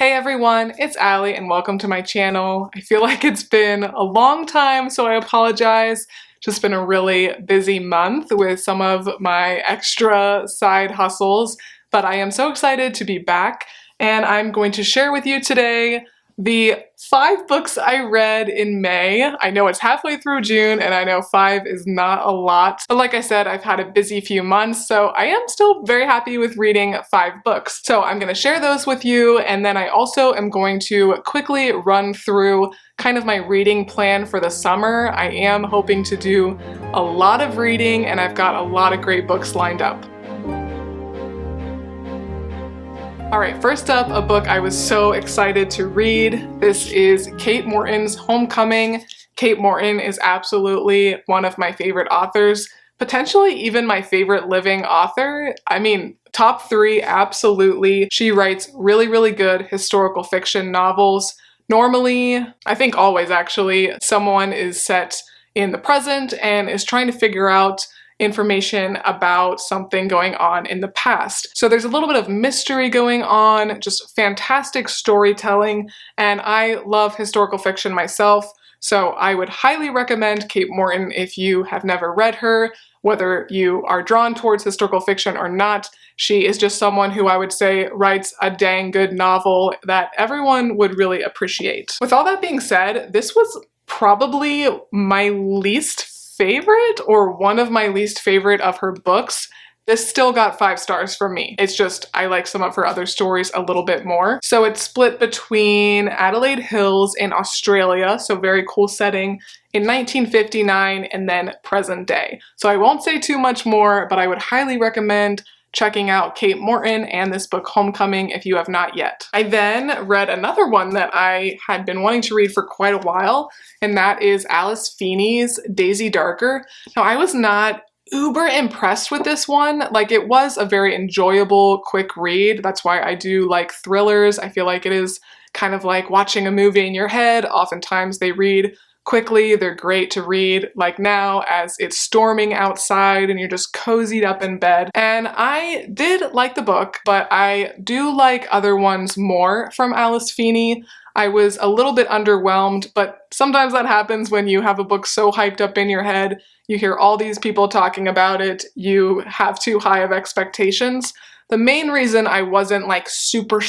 Hey everyone, it's Allie and welcome to my channel. I feel like it's been a long time, so I apologize. Just been a really busy month with some of my extra side hustles, but I am so excited to be back and I'm going to share with you today the 5 books I read in May. I know it's halfway through June and I know 5 is not a lot, but like I said, I've had a busy few months, so I am still very happy with reading 5 books. So I'm going to share those with you, and then I also am going to quickly run through kind of my reading plan for the summer. I am hoping to do a lot of reading and I've got a lot of great books lined up. Alright, first up, a book I was so excited to read. This is Kate Morton's Homecoming. Kate Morton is absolutely one of my favorite authors, potentially even my favorite living author. I mean, top 3, absolutely. She writes really, really good historical fiction novels. Normally, I think always actually, someone is set in the present and is trying to figure out information about something going on in the past. So there's a little bit of mystery going on, just fantastic storytelling, and I love historical fiction myself, so I would highly recommend Kate Morton if you have never read her. Whether you are drawn towards historical fiction or not, she is just someone who I would say writes a dang good novel that everyone would really appreciate. With all that being said, this was probably my least favorite, or one of my least favorite of her books. This still got 5 stars from me. It's just I like some of her other stories a little bit more. So it's split between Adelaide Hills in Australia, so very cool setting, in 1959, and then present day. So I won't say too much more, but I would highly recommend checking out Kate Morton and this book Homecoming if you have not yet. I then read another one that I had been wanting to read for quite a while, and that is Alice Feeney's Daisy Darker. Now, I was not uber impressed with this one. Like, it was a very enjoyable, quick read. That's why I do like thrillers. I feel like it is kind of like watching a movie in your head. Oftentimes they read quickly, they're great to read, like now as it's storming outside and you're just cozied up in bed. And I did like the book, but I do like other ones more from Alice Feeney. I was a little bit underwhelmed, but sometimes that happens when you have a book so hyped up in your head, you hear all these people talking about it, you have too high of expectations. The main reason I wasn't like super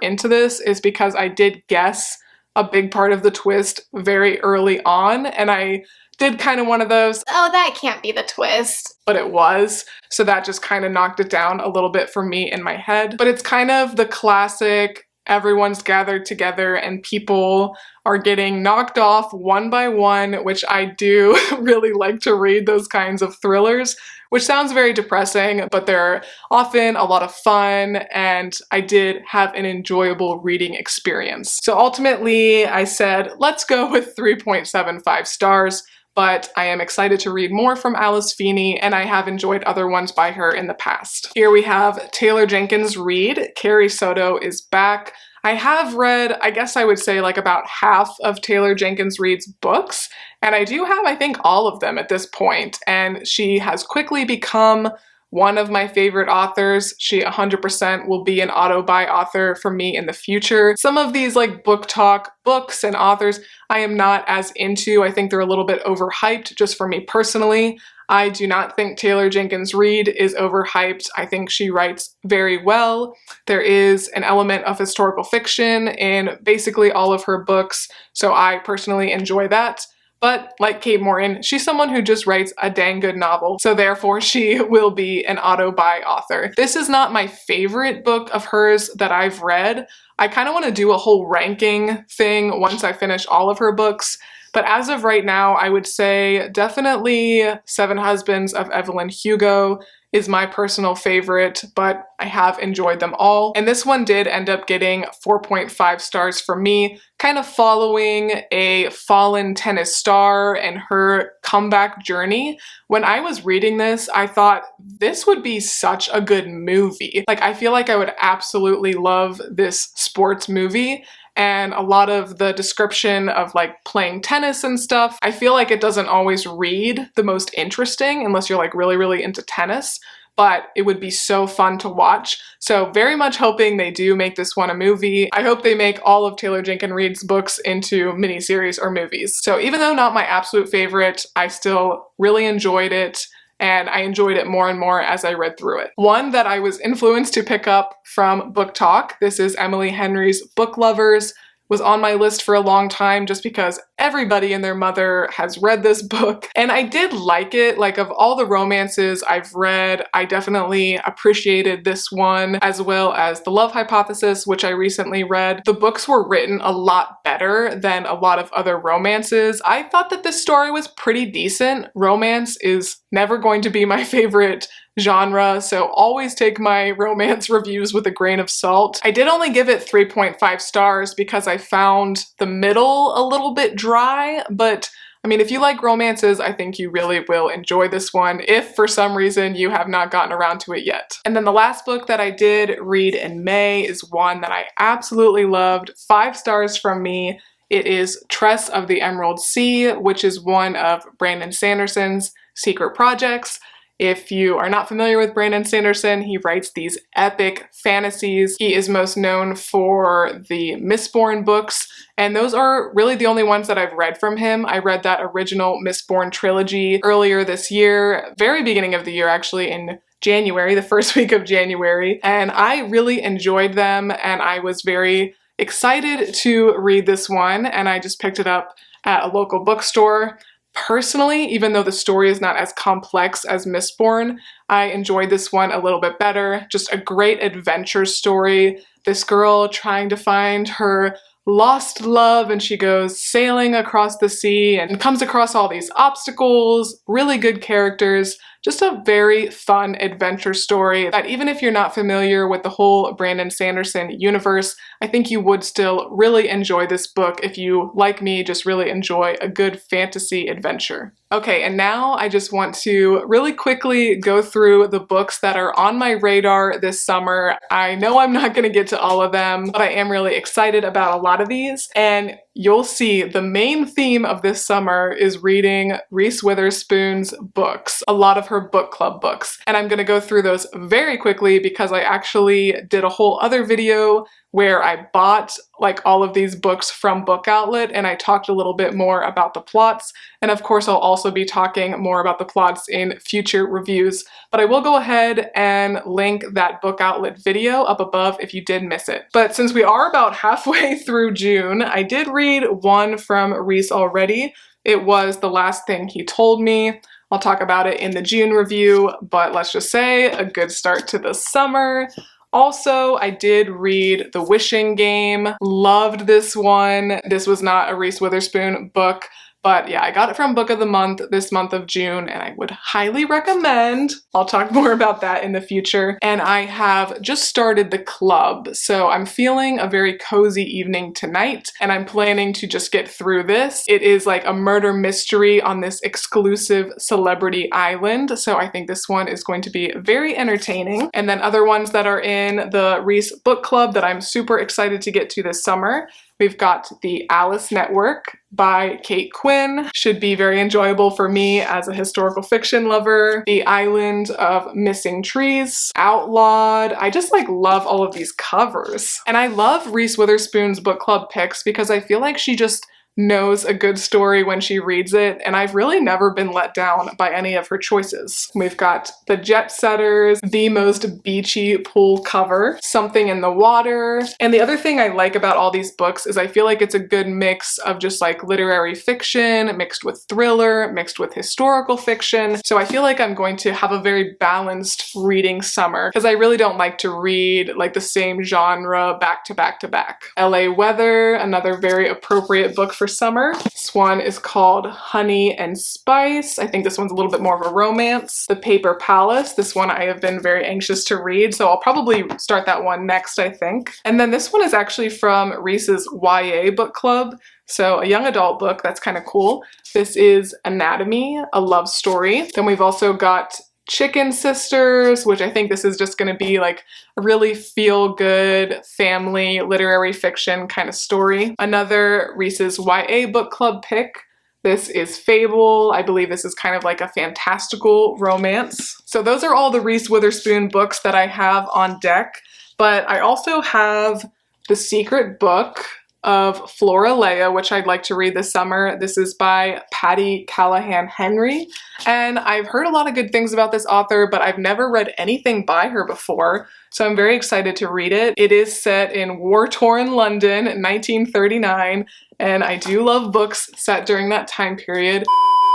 into this is because I did guess a big part of the twist very early on, and I did kind of one of those, oh, that can't be the twist, but it was. So that just kind of knocked it down a little bit for me in my head. But it's kind of the classic, everyone's gathered together and people are getting knocked off one by one, which I do really like to read those kinds of thrillers, which sounds very depressing, but they're often a lot of fun, and I did have an enjoyable reading experience. So ultimately, I said, let's go with 3.75 stars, but I am excited to read more from Alice Feeney, and I have enjoyed other ones by her in the past. Here we have Taylor Jenkins Reid. Carrie Soto is back. I have read, I guess I would say, like about half of Taylor Jenkins Reid's books, and I do have, I think, all of them at this point, and she has quickly become one of my favorite authors. She 100% will be an auto-buy author for me in the future. Some of these like BookTok books and authors I am not as into. I think they're a little bit overhyped just for me personally. I do not think Taylor Jenkins Reid is overhyped. I think she writes very well. There is an element of historical fiction in basically all of her books, so I personally enjoy that. But like Kate Morton, she's someone who just writes a dang good novel, so therefore she will be an auto-buy author. This is not my favorite book of hers that I've read. I kind of want to do a whole ranking thing once I finish all of her books, but as of right now, I would say definitely Seven Husbands of Evelyn Hugo is my personal favorite, but I have enjoyed them all. And this one did end up getting 4.5 stars for me, kind of following a fallen tennis star and her comeback journey. When I was reading this, I thought this would be such a good movie. Like, I feel like I would absolutely love this sports movie. And a lot of the description of like playing tennis and stuff, I feel like it doesn't always read the most interesting unless you're like really into tennis. but it would be so fun to watch. So very much hoping they do make this one a movie. I hope they make all of Taylor Jenkins Reid's books into miniseries or movies. So even though not my absolute favorite, I still really enjoyed it, and I enjoyed it more and more as I read through it. One that I was influenced to pick up from BookTok, this is Emily Henry's Book Lovers, was on my list for a long time just because everybody and their mother has read this book. And I did like it. Like, of all the romances I've read, I definitely appreciated this one, as well as The Love Hypothesis, which I recently read. The books were written a lot better than a lot of other romances. I thought that this story was pretty decent. Romance is never going to be my favorite genre, so always take my romance reviews with a grain of salt. I did only give it 3.5 stars because I found the middle a little bit dry, but I mean, if you like romances, I think you really will enjoy this one if for some reason you have not gotten around to it yet. And then the last book that I did read in May is one that I absolutely loved. 5 stars from me. It is Tress of the Emerald Sea, which is one of Brandon Sanderson's secret projects. If you are not familiar with Brandon Sanderson, he writes these epic fantasies. He is most known for the Mistborn books, and those are really the only ones that I've read from him. I read that original Mistborn trilogy earlier this year, very beginning of the year actually, in January, the first week of January, and I really enjoyed them, and I was very excited to read this one, and I just picked it up at a local bookstore. Personally, even though the story is not as complex as Mistborn, I enjoyed this one a little bit better. Just a great adventure story. This girl trying to find her lost love, and she goes sailing across the sea and comes across all these obstacles, really good characters, just a very fun adventure story that even if you're not familiar with the whole Brandon Sanderson universe, I think you would still really enjoy this book if you, like me, just really enjoy a good fantasy adventure. Okay, and now I just want to really quickly go through the books that are on my radar this summer. I know I'm not going to get to all of them, but I am really excited about a lot of these, and you'll see the main theme of this summer is reading Reese Witherspoon's books, a lot of her book club books. And I'm going to go through those very quickly because I actually did a whole other video where I bought like all of these books from Book Outlet, and I talked a little bit more about the plots. And of course, I'll also be talking more about the plots in future reviews, but I will go ahead and link that Book Outlet video up above if you did miss it. But since we are about halfway through June, I did read one from Reese already. It was The Last Thing He Told Me. I'll talk about it in the June review, but let's just say a good start to the summer. Also, I did read The Wishing Game. Loved this one. This was not a Reese Witherspoon book, but yeah, I got it from Book of the Month this month of June, and I would highly recommend. I'll talk more about that in the future. And I have just started the club, so I'm feeling a very cozy evening tonight, and I'm planning to just get through this. It is like a murder mystery on this exclusive celebrity island, so I think this one is going to be very entertaining. And then other ones that are in the Reese book club that I'm super excited to get to this summer. We've got The Alice Network by Kate Quinn. Should be very enjoyable for me as a historical fiction lover. The Island of Missing Trees. Outlawed. I just like love all of these covers. And I love Reese Witherspoon's book club picks because I feel like she just knows a good story when she reads it, and I've really never been let down by any of her choices. We've got The Jet Setters, The Most Beachy Pool Cover, Something in the Water. And the other thing I like about all these books is I feel like it's a good mix of just like literary fiction mixed with thriller, mixed with historical fiction. So I feel like I'm going to have a very balanced reading summer because I really don't like to read like the same genre back to back to back. LA Weather, another very appropriate book for summer. This one is called Honey and Spice. I think this one's a little bit more of a romance. The Paper Palace. This one I have been very anxious to read, so I'll probably start that one next, I think. And then this one is actually from Reese's YA book club, so a young adult book. That's kind of cool. This is Anatomy, a love story. Then we've also got Chicken Sisters, which I think this is just going to be like a really feel-good family literary fiction kind of story. Another Reese's YA book club pick, This is Fable. I believe this is kind of like a fantastical romance. So those are all the Reese Witherspoon books that I have on deck, but I also have The Secret Book of Floralea, which I'd like to read this summer. This is by Patty Callahan Henry, and I've heard a lot of good things about this author, but I've never read anything by her before, so I'm very excited to read it. It is set in war-torn London, 1939, and I do love books set during that time period.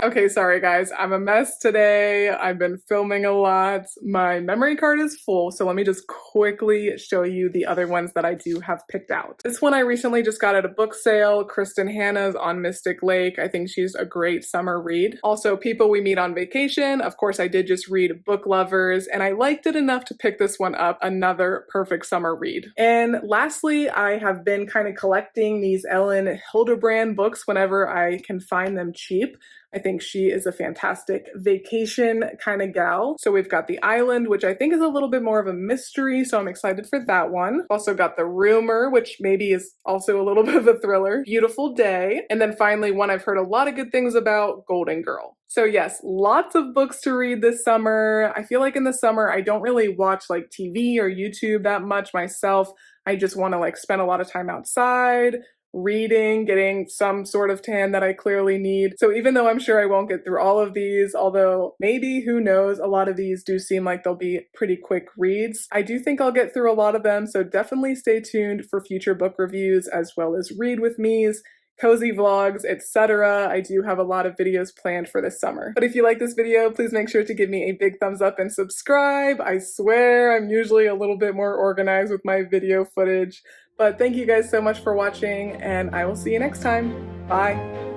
Okay, sorry guys, I'm a mess today. I've been filming a lot. My memory card is full, so let me just quickly show you the other ones that I do have picked out. This one I recently just got at a book sale, Kristen Hanna's On Mystic Lake. I think she's a great summer read. Also, People We Meet on Vacation. Of course, I did just read Book Lovers, and I liked it enough to pick this one up, another perfect summer read. And lastly, I have been kind of collecting these Ellen Hildebrand books whenever I can find them cheap. I think she is a fantastic vacation kind of gal. So we've got The Island, which I think is a little bit more of a mystery, so I'm excited for that one. Also got The Rumor, which maybe is also a little bit of a thriller. Beautiful Day. And then finally, one I've heard a lot of good things about, Golden Girl. So yes, lots of books to read this summer. I feel like in the summer, I don't really watch like TV or YouTube that much myself. I just want to like spend a lot of time outside, reading, getting some sort of tan that I clearly need. So even though I'm sure I won't get through all of these, although maybe, who knows, a lot of these do seem like they'll be pretty quick reads, I do think I'll get through a lot of them, so definitely stay tuned for future book reviews as well as read with me's, cozy vlogs, etc. I do have a lot of videos planned for this summer. But if you like this video, please make sure to give me a big thumbs up and subscribe. I swear I'm usually a little bit more organized with my video footage. But thank you guys so much for watching, and I will see you next time. Bye!